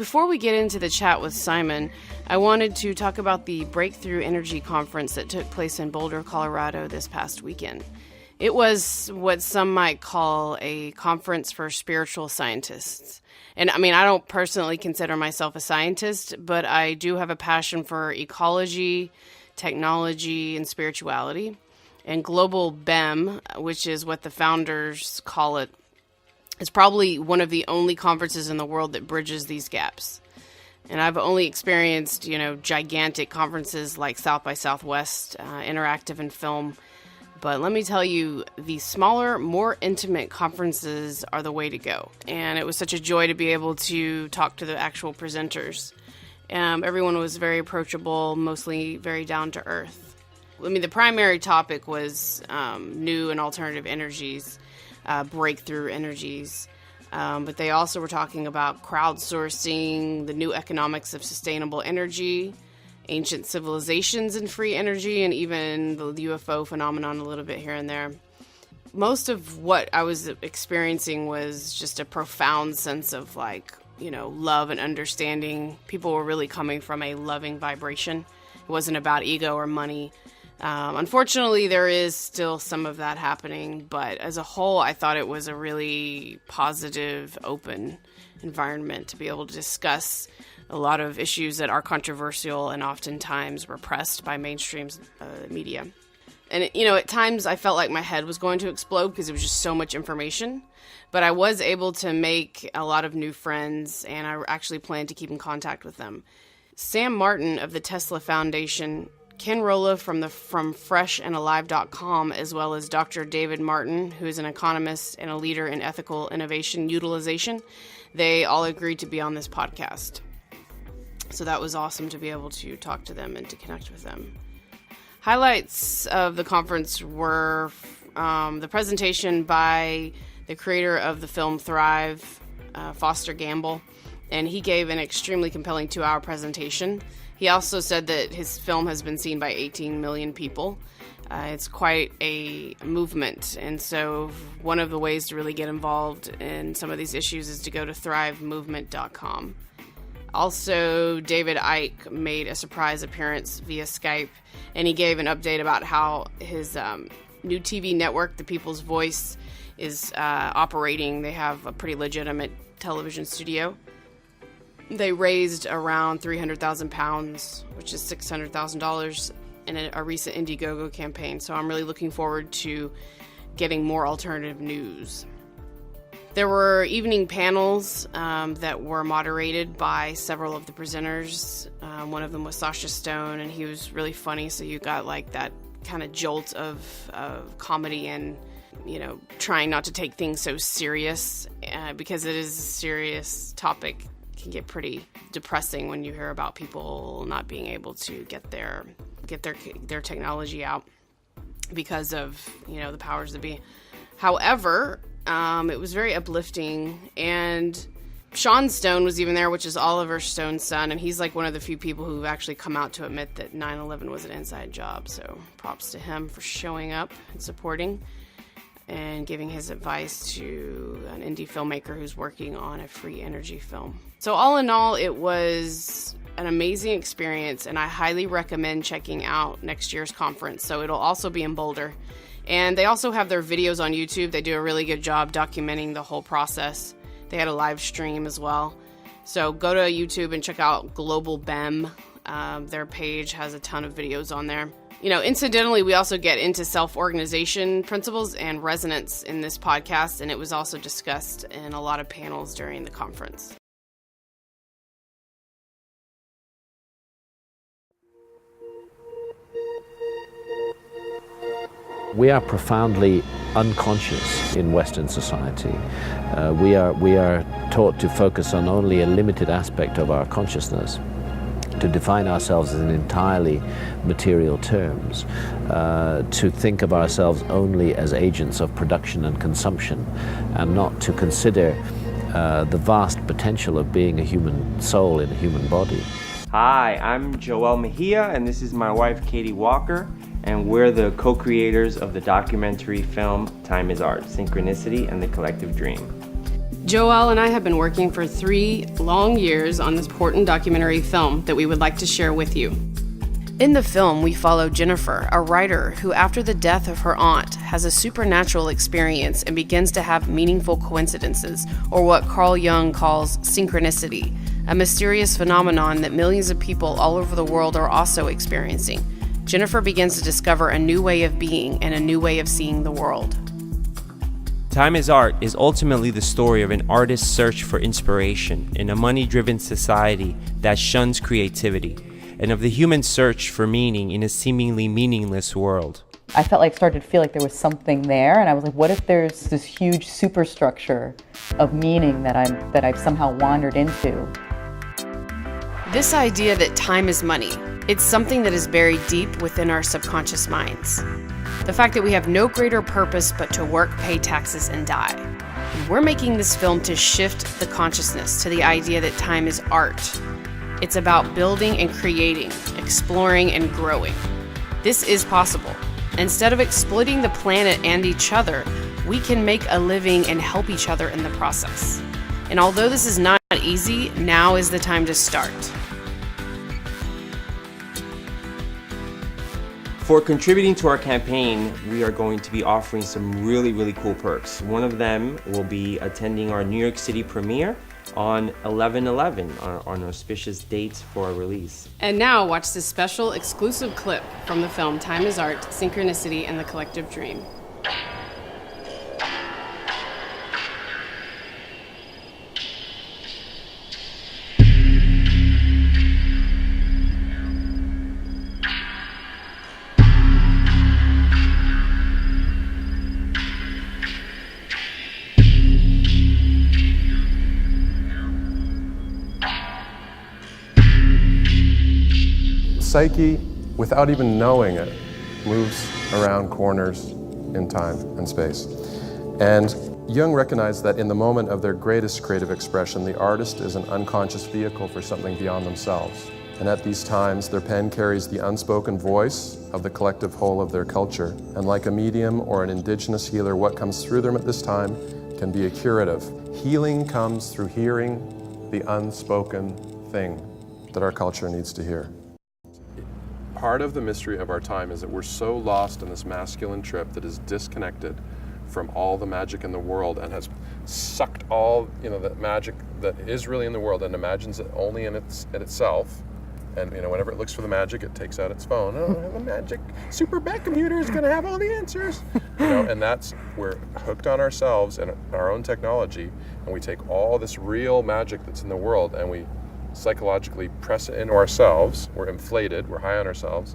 Before we get into the chat with Simon, I wanted to talk about the Breakthrough Energy Conference that took place in Boulder, Colorado this past weekend. It was what some might call a conference for spiritual scientists. And I mean, I don't personally consider myself a scientist, but I do have a passion for ecology, technology, and spirituality. And Global BEM, which is what the founders call it, is probably one of the only conferences in the world that bridges these gaps. And I've only experienced, gigantic conferences like South by Southwest, interactive and film. But let me tell you, the smaller, more intimate conferences are the way to go. And it was such a joy to be able to talk to the actual presenters. Everyone was very approachable, mostly very down to earth. I mean, the primary topic was new and alternative energies. Breakthrough energies. But they also were talking about crowdsourcing, the new economics of sustainable energy, ancient civilizations and free energy, and even the UFO phenomenon a little bit here and there. Most of what I was experiencing was just a profound sense of love and understanding. People were really coming from a loving vibration. It wasn't about ego or money. Unfortunately, there is still some of that happening, but as a whole, I thought it was a really positive, open environment to be able to discuss a lot of issues that are controversial and oftentimes repressed by mainstream media. And, at times I felt like my head was going to explode because it was just so much information, but I was able to make a lot of new friends, and I actually plan to keep in contact with them. Sam Martin of the Tesla Foundation, Ken Rolla from freshandalive.com, as well as Dr. David Martin, who is an economist and a leader in ethical innovation utilization. They all agreed to be on this podcast. So that was awesome to be able to talk to them and to connect with them. Highlights of the conference were the presentation by the creator of the film Thrive, Foster Gamble, and he gave an extremely compelling 2-hour presentation. He also said that his film has been seen by 18 million people. It's quite a movement, and so one of the ways to really get involved in some of these issues is to go to thrivemovement.com. Also, David Icke made a surprise appearance via Skype, and he gave an update about how his new TV network, The People's Voice, is operating. They have a pretty legitimate television studio. They raised around £300,000, which is $600,000 in a recent Indiegogo campaign. So I'm really looking forward to getting more alternative news. There were evening panels that were moderated by several of the presenters. One of them was Sasha Stone, and he was really funny. So you got that kind of jolt of comedy and, trying not to take things so serious because it is a serious topic. Can get pretty depressing when you hear about people not being able to get their technology out because of the powers that be. However, it was very uplifting, and Sean Stone was even there, which is Oliver Stone's son, and he's one of the few people who've actually come out to admit that 9/11 was an inside job. So props to him for showing up and supporting and giving his advice to an indie filmmaker who's working on a free energy film. So all in all, it was an amazing experience, and I highly recommend checking out next year's conference. So it'll also be in Boulder. And they also have their videos on YouTube. They do a really good job documenting the whole process. They had a live stream as well. So go to YouTube and check out Global BEM. Their page has a ton of videos on there. Incidentally, we also get into self-organization principles and resonance in this podcast, and it was also discussed in a lot of panels during the conference. We are profoundly unconscious in Western society. We are taught to focus on only a limited aspect of our consciousness, to define ourselves in entirely material terms, to think of ourselves only as agents of production and consumption, and not to consider the vast potential of being a human soul in a human body. Hi, I'm Joel Mejia, and this is my wife, Katy Walker, and we're the co-creators of the documentary film Time is Art, Synchronicity and the Collective Dream. Joel and I have been working for 3 long years on this important documentary film that we would like to share with you. In the film, we follow Jennifer, a writer who, after the death of her aunt, has a supernatural experience and begins to have meaningful coincidences, or what Carl Jung calls synchronicity, a mysterious phenomenon that millions of people all over the world are also experiencing. Jennifer begins to discover a new way of being and a new way of seeing the world. Time is Art is ultimately the story of an artist's search for inspiration in a money-driven society that shuns creativity, and of the human search for meaning in a seemingly meaningless world. I felt like started to feel like there was something there, and I was like, what if there's this huge superstructure of meaning that I've somehow wandered into? This idea that time is money, it's something that is buried deep within our subconscious minds. The fact that we have no greater purpose but to work, pay taxes, and die. We're making this film to shift the consciousness to the idea that time is art. It's about building and creating, exploring and growing. This is possible. Instead of exploiting the planet and each other, we can make a living and help each other in the process. And although this is not easy, now is the time to start. For contributing to our campaign, we are going to be offering some really cool perks. One of them will be attending our New York City premiere on 11/11, on auspicious dates for our release. And now watch this special exclusive clip from the film Time is Art, Synchronicity, and the Collective Dream. Psyche, without even knowing it, moves around corners in time and space. And Jung recognized that in the moment of their greatest creative expression, the artist is an unconscious vehicle for something beyond themselves. And at these times, their pen carries the unspoken voice of the collective whole of their culture. And like a medium or an indigenous healer, what comes through them at this time can be a curative. Healing comes through hearing the unspoken thing that our culture needs to hear. Part of the mystery of our time is that we're so lost in this masculine trip that is disconnected from all the magic in the world and has sucked all, the magic that is really in the world and imagines it only in itself. And whenever it looks for the magic, it takes out its phone. Oh, the magic super bat computer is going to have all the answers. And we're hooked on ourselves and our own technology, and we take all this real magic that's in the world and we psychologically press it into ourselves. We're inflated, we're high on ourselves,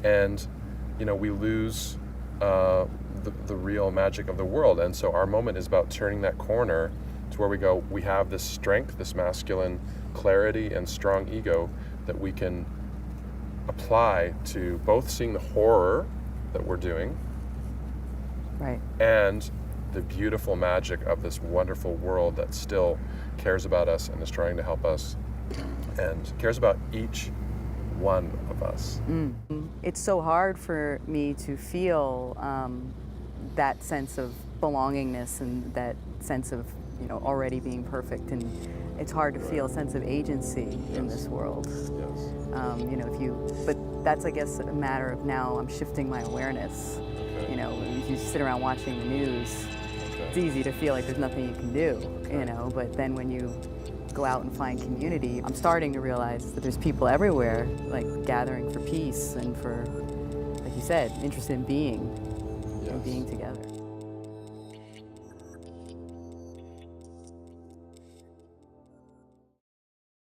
and we lose the real magic of the world. And so our moment is about turning that corner to where we have this strength, this masculine clarity and strong ego that we can apply to both seeing the horror that we're doing, right, and the beautiful magic of this wonderful world that still cares about us and is trying to help us and cares about each one of us. It's so hard for me to feel that sense of belongingness and that sense of already being perfect, and it's hard to feel a sense of agency in this world. Yes. But that's, I guess, a matter of now I'm shifting my awareness. Okay. If you sit around watching the news, it's easy to feel like there's nothing you can do, but then when you go out and find community, I'm starting to realize that there's people everywhere, like gathering for peace and for, like you said, interested in being, Yes. and being together.